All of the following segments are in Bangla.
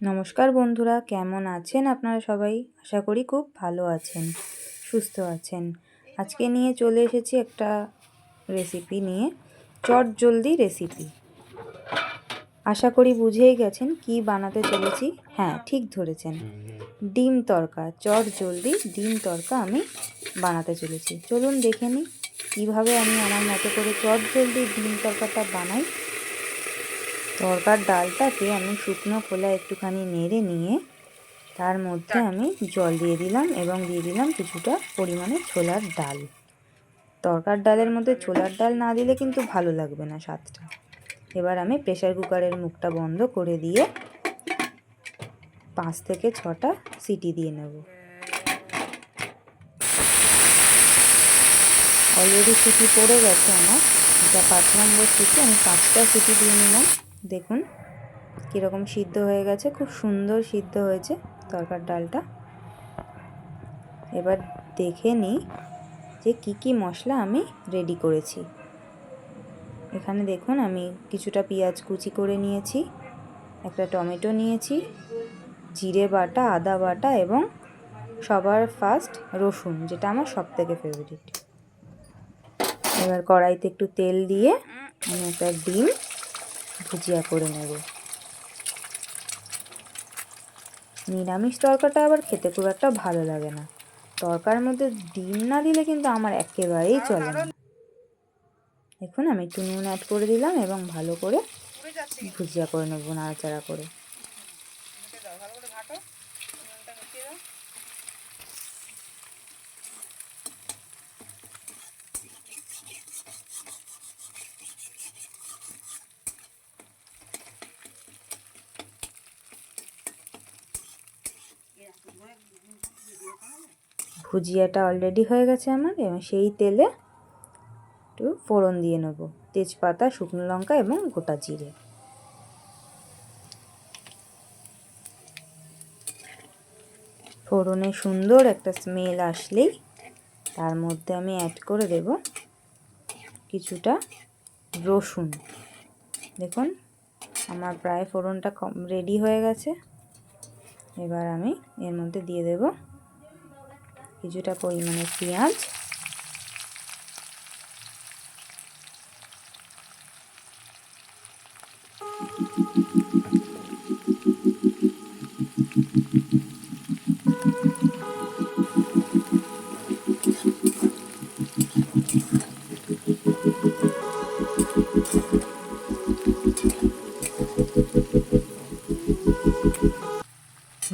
নমস্কার বন্ধুরা, কেমন আছেন আপনারা সবাই? আশা করি খুব ভালো আছেন, সুস্থ আছেন। আজকে নিয়ে চলে এসেছি একটা রেসিপি নিয়ে, চটজলদি রেসিপি। আশা করি বুঝেই গেছেন কি বানাতে চলেছি। হ্যাঁ, ঠিক ধরেছেন, ডিম তড়কা। চটজলদি ডিম তড়কা আমি বানাতে চলেছি। চলুন দেখে নিই কীভাবে আমি আমার মতো করে চটজলদি ডিম তড়কাটা বানাই। তড়কার ডালটাকে আমি শুকনো খোলায় একটুখানি নেড়ে নিয়ে তার মধ্যে আমি জল দিয়ে দিলাম এবং দিয়ে দিলাম কিছুটা পরিমাণে ছোলার ডাল। তড়কার ডালের মধ্যে ছোলার ডাল না দিলে কিন্তু ভালো লাগবে না স্বাদটা। এবার আমি প্রেসার কুকারের মুখটা বন্ধ করে দিয়ে 5 থেকে 6টা সিটি দিয়ে নেব। অলরেডি সিটি পড়ে গেছে আমার, এটা 5 নম্বর সিটি। আমি 5টা সিটি দিয়ে নিলাম। দেখুন কীরকম সিদ্ধ হয়ে গেছে, খুব সুন্দর সিদ্ধ হয়েছে তড়কার ডালটা। এবার দেখে নিই যে কি কি মশলা আমি রেডি করেছি। এখানে দেখুন আমি কিছুটা পেঁয়াজ কুচি করে নিয়েছি, একটা টমেটো নিয়েছি, জিরে বাটা, আদা বাটা এবং সবার ফার্স্ট রসুন, যেটা আমার সবথেকে ফেভারিট। এবার কড়াইতে একটু তেল দিয়ে আমি একটা ডিম ভুজিয়া করে নেব। নিরামিষ তরকাটা আবার খেতে খুব একটা ভালো লাগে না, তরকার মধ্যে ডিম না দিলে কিন্তু আমার একেবারেই চলে না। দেখুন আমি একটু নুন অ্যাড করে দিলাম এবং ভালো করে ভুজিয়া করে নেবো, নাড়াচাড়া করে। ভুজিয়াটা অলরেডি হয়ে গেছে আমার, এবং সেই তেলে একটু ফোড়ন দিয়ে নেব, তেজপাতা, শুকনো লঙ্কা এবং গোটা জিরে। ফোড়নে সুন্দর একটা স্মেল আসলেই তার মধ্যে আমি অ্যাড করে দেব কিছুটা রসুন। দেখুন আমার প্রায় ফোড়নটা রেডি হয়ে গেছে। এবার আমি এর মধ্যে দিয়ে দেব কিছুটা পরিমাণে পেঁয়াজ,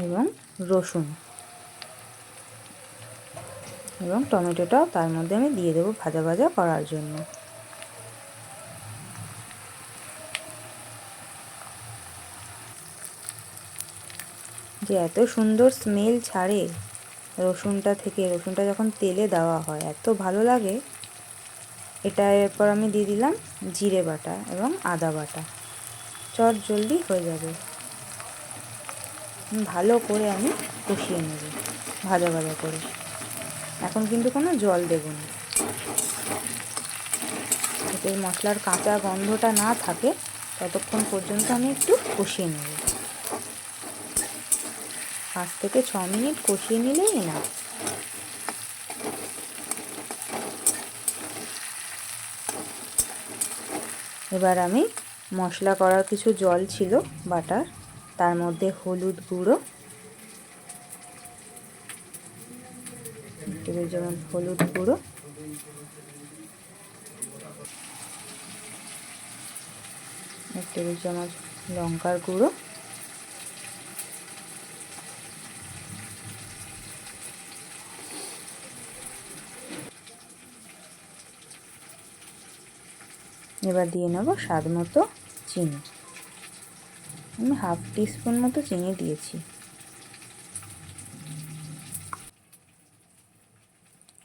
এবং রসুন এবং টমেটোটাও তার মধ্যে আমি দিয়ে দেবো ভাজা ভাজা করার জন্য। যে এত সুন্দর স্মেল ছাড়ে রসুনটা থেকে, রসুনটা যখন তেলে দেওয়া হয় এত ভালো লাগে। এটা এরপর আমি দিয়ে দিলাম জিরে বাটা এবং আদা বাটা। চট জলদি হয়ে যাবে। ভালো করে আমি কষিয়ে নেব ভাজা ভাজা করে। এখন কিন্তু কোনো জল দেব না, যাতে মশলার কাঁচা গন্ধটা না থাকে ততক্ষণ পর্যন্ত আমি একটু কষিয়ে নেব। 5 থেকে 6 মিনিট কষিয়ে নিলেই না। এবার আমি মশলা করার কিছু জল ছিল বাটার, তার মধ্যে হলুদ গুঁড়ো, যেমন হলুদ গুঁড়ো, এক টেবিল চামচ লঙ্কার গুঁড়ো, এবার দিয়ে নেব স্বাদ মতো চিনি। আমি হাফ টিস্পুন মতো চিনি দিয়েছি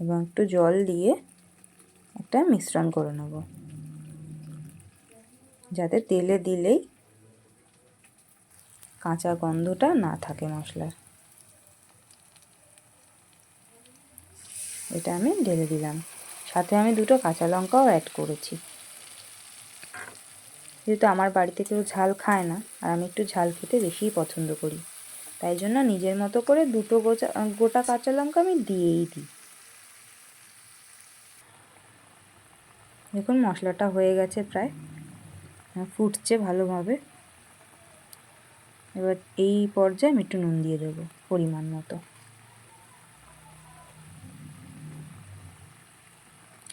এবং একটু জল দিয়ে একটা মিশ্রণ করে নেব, যাতে তেলে দিলেই কাঁচা গন্ধটা না থাকে মশলার। এটা আমি ঢেলে দিলাম, সাথে আমি 2টো কাঁচা লঙ্কাও অ্যাড করেছি। যেহেতু আমার বাড়িতে কেউ ঝাল খায় না, আর আমি একটু ঝাল খেতে বেশিই পছন্দ করি, তাই জন্য নিজের মতো করে দুটো গোটা কাঁচা লঙ্কা আমি দিয়েই দিই। দেখুন মশলাটা হয়ে গেছে, প্রায় ফুটছে ভালোভাবে। এবার এই পর্যায়ে আমি একটু নুন দিয়ে দেবো পরিমাণ মতো,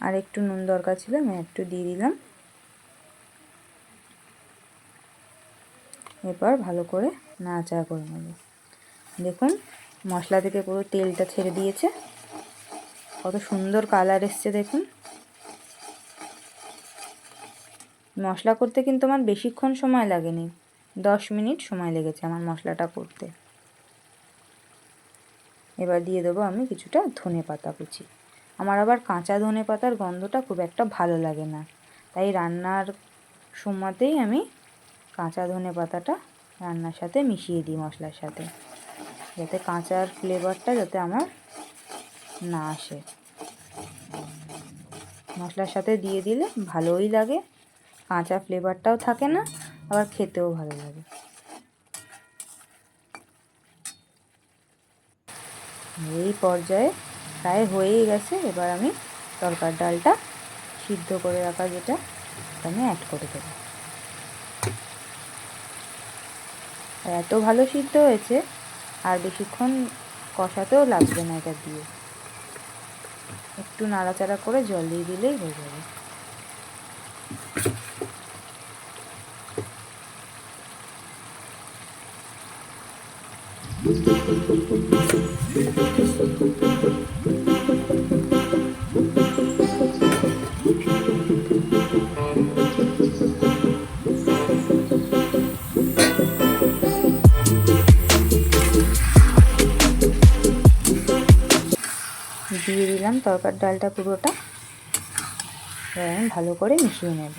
আর একটু নুন দরকার ছিল, আমি একটু দিয়ে দিলাম। এবার ভালো করে নাড়াচাড়া করে নেব। দেখুন মশলা থেকে পুরো তেলটা ছেড়ে দিয়েছে, কত সুন্দর কালার এসছে দেখুন। মশলা করতে কিন্তু আমার বেশিক্ষণ সময় লাগেনি, 10 মিনিট সময় লেগেছে আমার মশলাটা করতে। এবার দিয়ে দেবো আমি কিছুটা ধনেপাতা কুচি। আমার আবার কাঁচা ধনেপাতার গন্ধটা খুব একটা ভালো লাগে না, তাই রান্নার সময়তেই আমি কাঁচা ধনেপাতাটা রান্নার সাথে মিশিয়ে দিই মশলার সাথে, যাতে কাঁচার ফ্লেভারটা যাতে আমার না আসে। মশলার সাথে দিয়ে দিলে ভালোই লাগে, কাঁচা ফ্লেভারটাও থাকে না, আবার খেতেও ভালো লাগে। এই পর্যায়ে প্রায় হয়েই গেছে। এবার আমি তরকার ডালটা সিদ্ধ করে রাখা যেটা আমি অ্যাড করে দেবো। এত ভালো সিদ্ধ হয়েছে আর বেশিক্ষণ কষাতেও লাগবে না, এটা দিয়ে একটু নাড়াচাড়া করে জল দিয়ে দিলেই হয়ে যাবে। দিয়ে দিলাম তরকার ডালটা পুরোটা, এবার আমি ভালো করে মিশিয়ে নেব।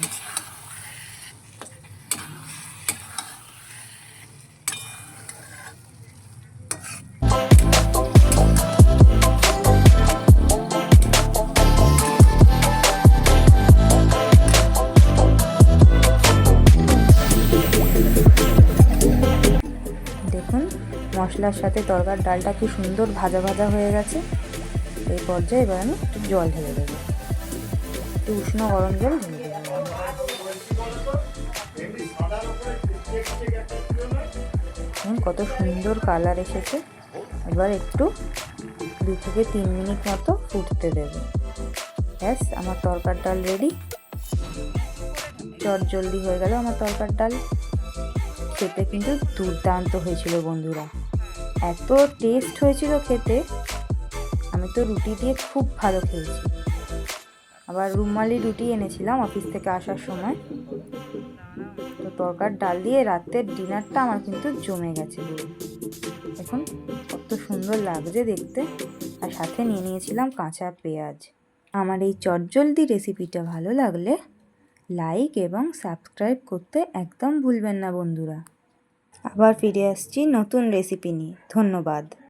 দেখুন মশলার সাথে তরকার ডালটা কি সুন্দর ভাজা ভাজা হয়ে গেছে। এই পর্যায়ে এবার আমি একটু জল ঢেলে দেবো, একটু উষ্ণ গরম জল ঢেলে দেবো। কত সুন্দর কালার এসেছে। এবার একটু 2 থেকে 3 মিনিট মতো ফুটতে দেবো। ব্যাস আমার তরকার ডাল রেডি। চট জলদি হয়ে গেল আমার তরকার ডাল। খেতে কিন্তু দুর্দান্ত হয়েছিল বন্ধুরা, এত টেস্ট হয়েছিল খেতে, আমি তো রুটি দিয়ে খুব ভালো খেয়েছি। আবার রুমালি রুটি এনেছিলাম অফিস থেকে আসার সময়। তো তরকার ডাল দিয়ে রাতের ডিনারটা আমার কিন্তু জমে গেছে পুরো। দেখুন কত সুন্দর লাগছে দেখতে, আর সাথে নিয়ে নিয়েছিলাম কাঁচা পেঁয়াজ। আমার এই চটজলদি রেসিপিটা ভালো লাগলে লাইক এবং সাবস্ক্রাইব করতে একদম ভুলবেন না বন্ধুরা। আবার ফিরে আসছি নতুন রেসিপি নিয়ে। ধন্যবাদ।